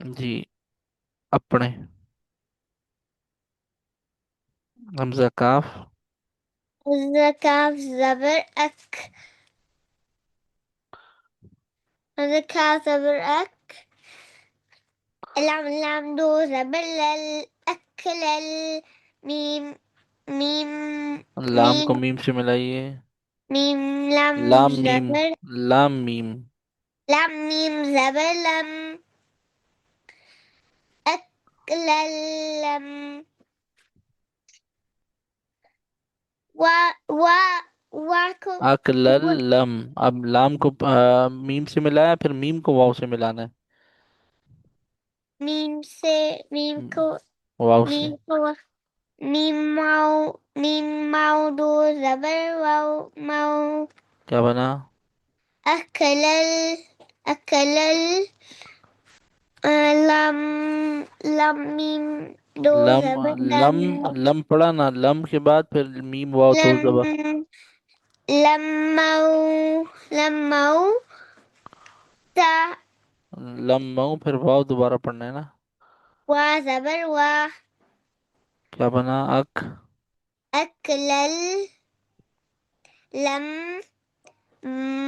جی، اپنے. حمزہ کاف. حمزہ کاف زبر اک. حمزہ کاف زبر اک. لام لام دو زبر لل. اکلل. میم. میم. لام میم. کو میم سے ملائیے. میم لام لام میم. زبر. لام میم. لام میم زبر لم. اکللم. و و و کو. اکللم. اب لام کو میم سے ملایا، پھر میم کو واو سے ملانا ہے. میم سے. میم کو. واو سے. میم کو. میم ماؤ. میم ماؤ دو زبر واو. ماؤ. کیا بنا؟ اکلل. اکلل. لم. لم میم دو لم. زبر لم. لم. لم پڑا نا، لم کے بعد پھر میم واو تو زبر. لم. لمو. لمو. تا. لم مئو، پھر واو دوبارہ پڑھنا ہے نا. و زبر و. کیا بنا؟ اک. اکلل. لم.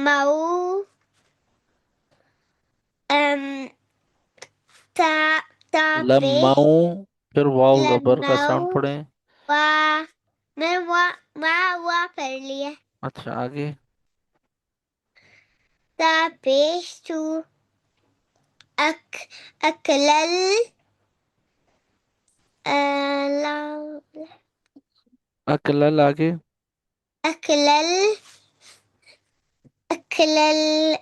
مو. ام. تا. تا لم پیش. مئو، پھر واو زبر کا لمو. ساؤنڈ پڑے. وا. میں وا پڑھ لیا. اچھا، آگے. تا پیش تو. اک. اکلل. لا- اکلل، آگے. اکلل. اکلل.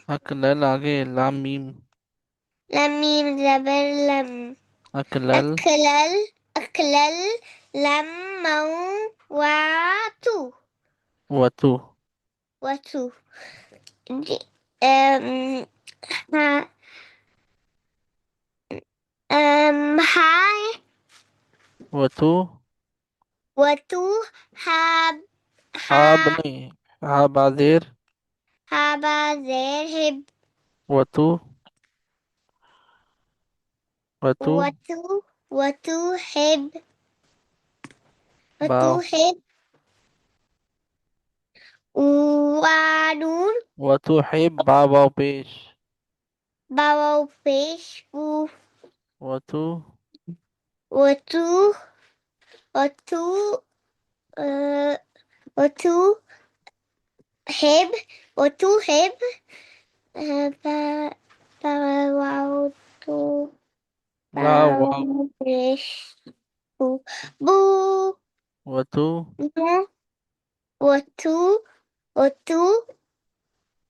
اکلل، آگے. لام میم. لم میم زبر لم. اکلل. اکلل. اکلل. لم مو. واتو. وتو. واتو. ها. هاي. وتو. واتو. هاب. آب ها. نہیں. آب آزیر. هابا زير هب. وتو. وتو. وتو. وتو هب. وتو باو. هب. وانون. وتو حب، با واو پیش. باو پیش و. وتو. وتو. وتو. وتو هب. وتو هب. با. واو تو. واو واو. باو پیش بو. بو. وتو. وتو. وتو.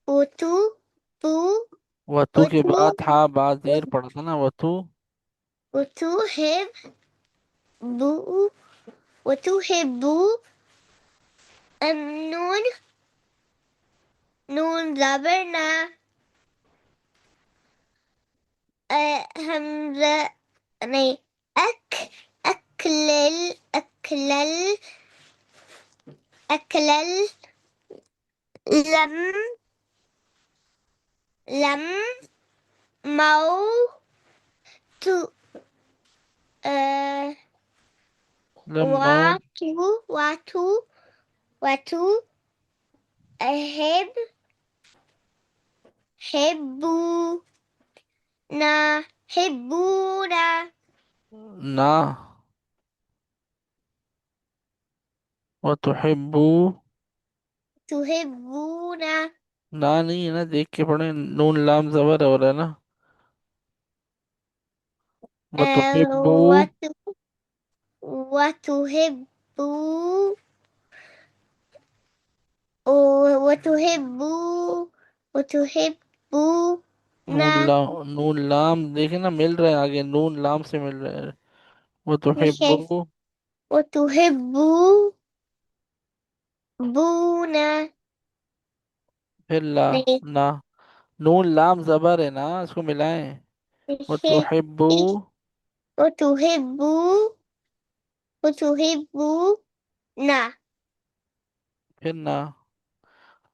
وتو. بو. وتو کے وتو. بعد تھا با زیر پڑا تھا نا، وتو. وتو هب. بو. وتو هب بو. نون. نون زبرنا. همزة. نہیں. اک. اکلل. اکلل. اکلل. لم. لم. مو. تو. لمو. واتو. واتو. واتو. هب. هبو. نا. هبونا. نا. وتحبو. تحبونا. نا نہیں ہے نا، دیکھ کے پڑھیں، نون لام زبر ہو رہا ہے نا. وتحبو. وتحبو. وتحبو. وتحبو. نون لام. نون لام دیکھیں نا، مل رہے ہیں آگے، نون لام سے مل رہے ہیں. وتحبو. وتحبو. بونا. پھر لا. نہیں. نا. نون لام زبر ہے نا، اس کو ملائیں. وتحبو. وتحبو. وتحبو. نا. پھر نا.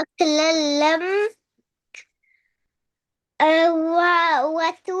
أكلم. وتو.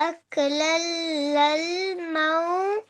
أكلل المو.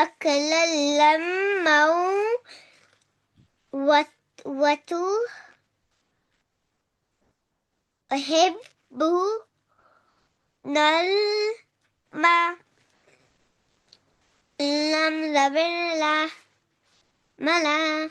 أكلل المو. وتو. أحب نل ما. لم زبر لا. ملا.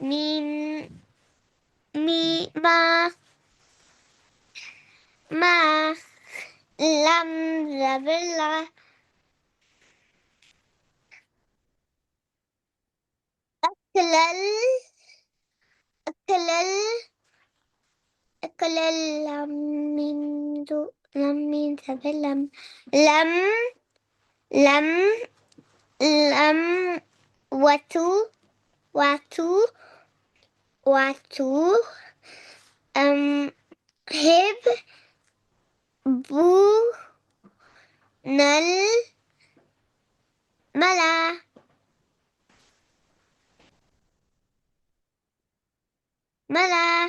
ميم. ما. ما. لم زبر لا. أكلل. أكلل. أكلل لم. من دو لم من زبر لم. لم. لم. لم. وتو. وتو. وتو. هب. بو. نل. ملا. ملا.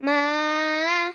ملا.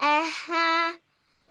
أها.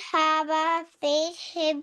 حابة في حب.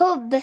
حب.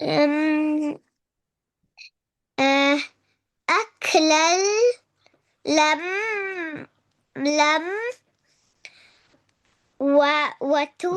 أم... آه، أكل لم. لم. وتو.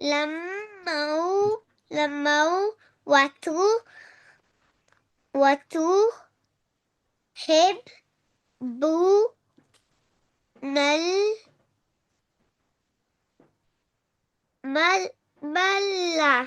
لم. مو. لمو. وتو. وتو. حب. بو. نل. مل. ملا.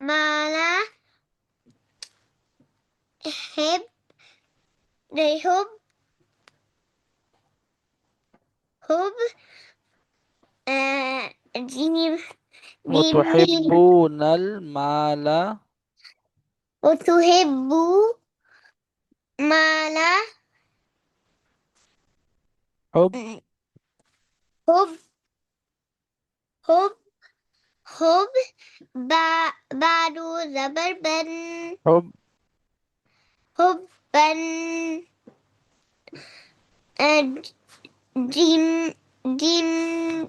ملا. حب. حب. حب. جيم. جيم ميم. وتحبون المال. وتحب مالا. حب. حب. حب. حب. بعد زبر بن. حب. حبا. جيم. جيم.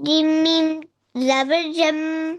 جيم ميم زبر جم.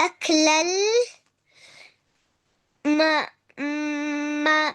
أكلل ما. ما.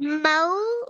مو.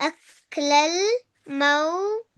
أكلل مو.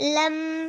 لم.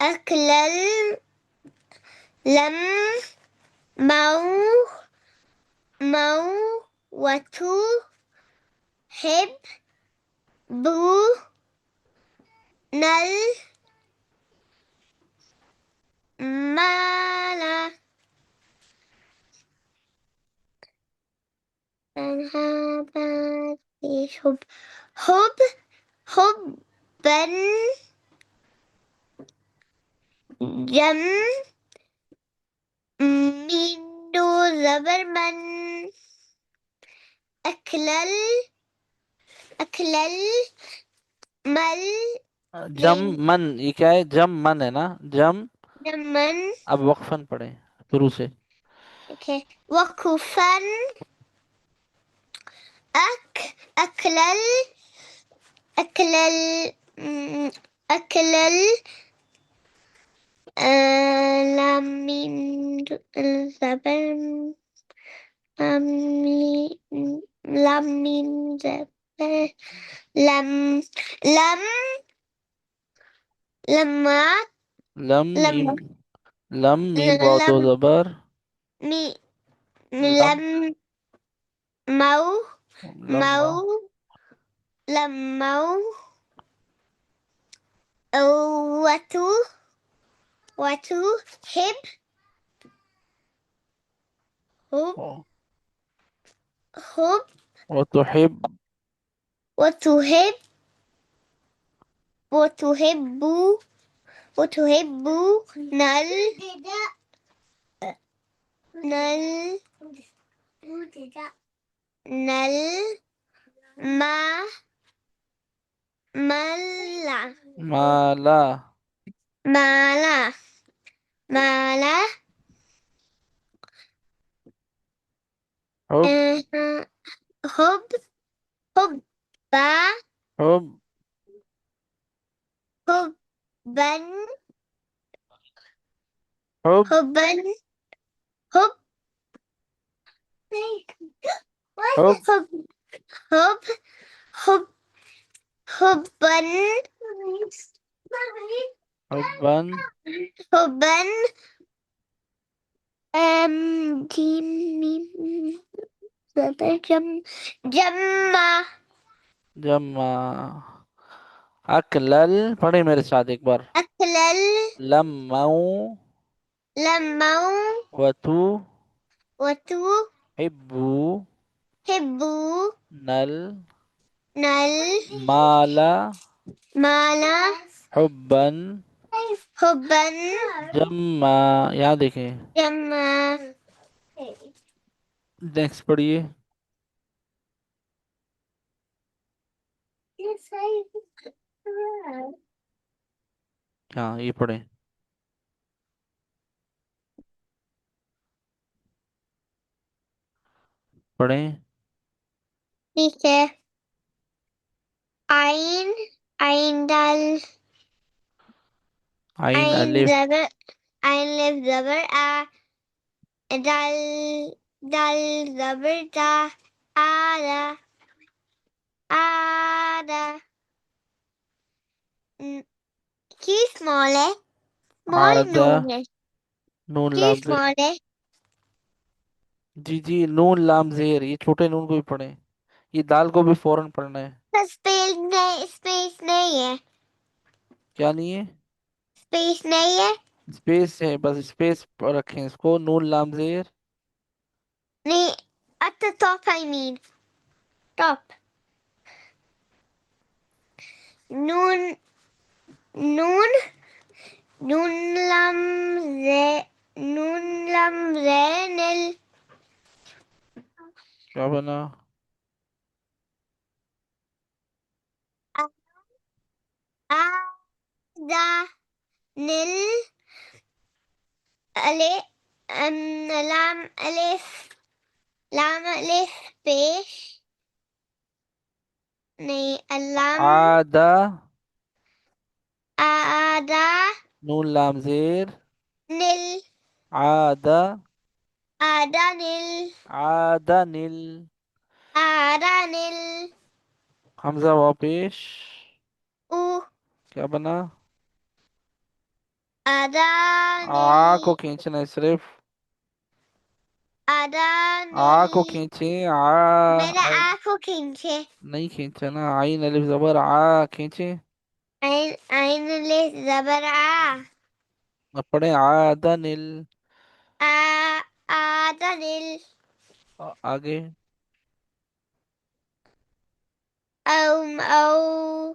أكلل لم. مو. مو. وتو. حب. بو. نل. مالا. هذا حب حب حبا جم ميم دو زبر من أكلل أكلل مل جم ميم من، یہ کیا ہے؟ جم من ہے نا، جم. جمن اب وقفن پڑھیں شروع سے. okay. وكفا أكلل أكلل أكلل لام ميم زبر لام ميم لام ميم زبر لم لم لما لم میم، لم لم میم واو دو لم زبر. مي لم، لم مو مو لما. لمو وتو وتو هب هب هب وتحب. وتهب وتهب وتهب نل نل نل ما ملا مالا. مالا مالا حب. هب هبا حب. هبا حب. هبا هب حب. هب هب هب هبا حبا. هبا جيم ميم زبر جمع جمع. اکلل پڑھیں میرے ساتھ ایک بار. أكلل لمو. لمو وتو. وتو حبو. هبو نل. نل مالا. مالا حبا. حبا جمع. یہاں دیکھیں، جمع نیکسٹ پڑھیے. ہاں یہ پڑھیں، پڑھیں. ٹھیک ہے عين عين دال عین عين الف. زبر عين لف زبر دال دال زبر دا آدا آدا کی small ہے small عادہ. نون ہے نون کی لام زیر. small ہے جی جی، نون لام زیر، یہ چھوٹے نون کو بھی پڑھیں، یہ دال کو بھی فوراً پڑھنا ہے. اسپیس نہیں ہے کیا نہیں ہے؟ اسپیس نہیں ہے اسپیس ہے، بس اسپیس رکھیں اس کو. نون لام زیر. نہیں at the top I mean top نون نون نون لم زي نون لم زين کیا بنا؟ دا نل ألف لام ألف لام ألف بيش نہیں اللام عادہ. آدا نون لام زیر. نل عادہ. آدا نل عادہ نل. آدا نل حمزہ واپش. او کیا بنا؟ آدا آ کو نل کھینچنا ہے صرف. آدا آ کو نل کھینچیں. میرا آنکھوں کھینچے نہیں کھینچا نا، عین الف زبر آ کھینچیں. عین عین لف زبر اب پڑھیں عادہ نل. آدا نل آگے. أو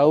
او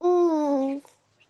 أو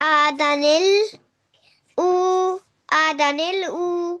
آذن الأو آذن الأو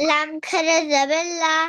لم كرز بالله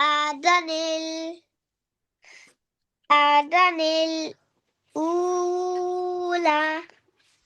آذن آذن الأولى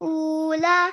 أولى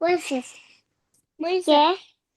What's this? Yeah.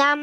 لم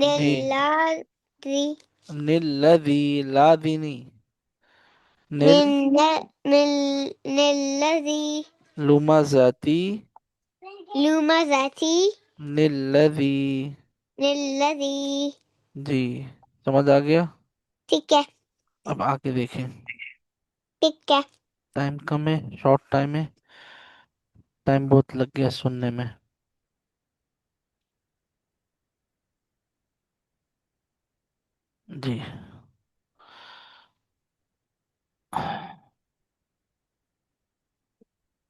جی، للذي نلذی لاذنی، نل من من للذي لمزتی، لمزتي نلذی. للذي جی، سمجھ آ گیا. ٹھیک ہے اب آگے دیکھیں. ٹھیک ہے ٹائم کم ہے، شارٹ ٹائم ہے، ٹائم بہت لگ گیا سننے میں. جی.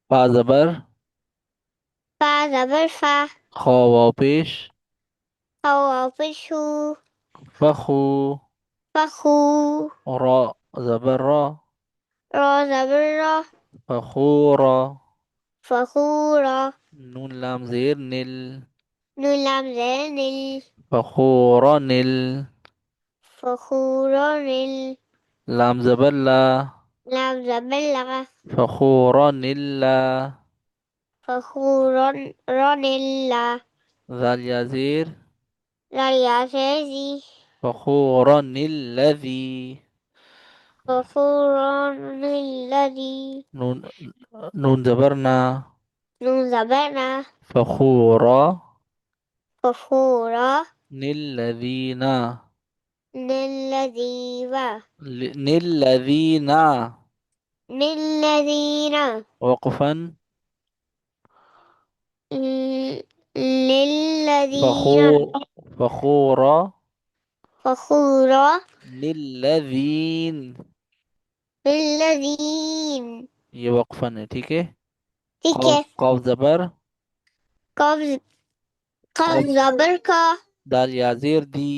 پا زبر، فا زبر فا خا واو پیش، خو فشو فخو. فخو را زبر را، را زبر را فخورا. فخورا نون لام زیر نل، نون لام زیر نل فخورا نل. فخورا نل لام زبر لا، لام زبر لا فخورا نلا. فخورا رن لا ذال یا زیر، لا يعتزي فخورا الذي. فخورا الذي نون، نون زبرنا، نون زبرنا فخورا فخورا الذين، للذي الذين. للذين وقفا. للذين فخور، فخورا فخورا للذين. للذين یہ وقفا ہے، ٹھیک ہے. ٹھیک قاف، ہے قاف زبر، قبض قاف. قبض زبر کا دال یا زیر دی،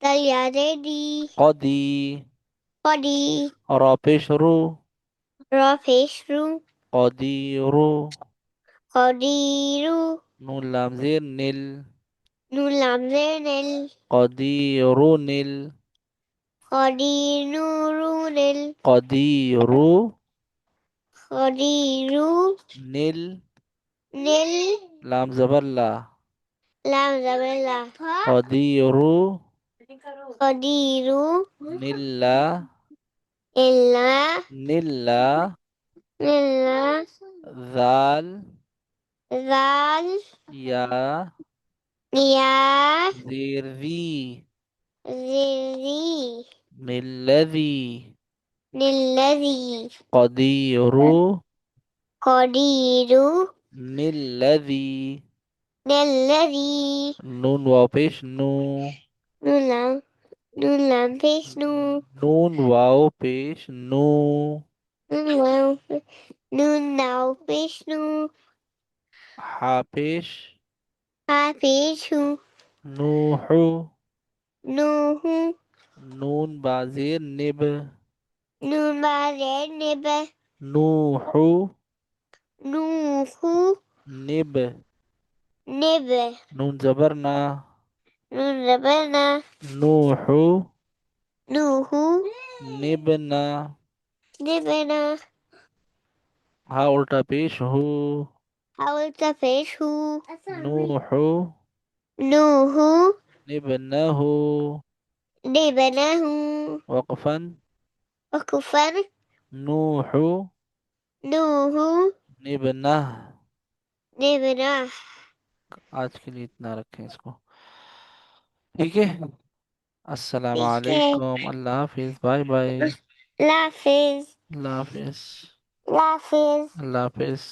دلیازے دی قدی. قدی را پیش رو، را پیش رو قدیرو. قدیرو نون لام زیر نل، نون لام زیر نل قدیرو نل. قدیرو قدیرو قدیرو نل. نل لام زبر لا، لام زبر لا قدیرو قدیرو نلا. إلا نلا. إلا ذال ذال یا يا زیر ذی، ذي ملذی. للذي قدیرو قدير نلذی. للذي نون واو پیش نو، نلام نلام بيشنو نون واو پیش نو. نلام نلام بيشنو ہا پیش بيشو نوحو. نوح نون بازیر نب، نون بعدين نبه نوحو نوح نب. نبه نون زبرنا، نون زبنا نوحو نوح نبنا. نبنا ہا الٹا پیش ہو، حاولت فيشه نوحو نوح نبنه. نبنه وقفا. وكفر نوحو نوح نبنه. نبنه آج کے لیے اتنا رکھیں اس کو، ٹھیک ہے. السلام بيشتي علیکم، اللہ حافظ، بائے بائے. لافز اللہ حافظ. لافز اللہ حافظ.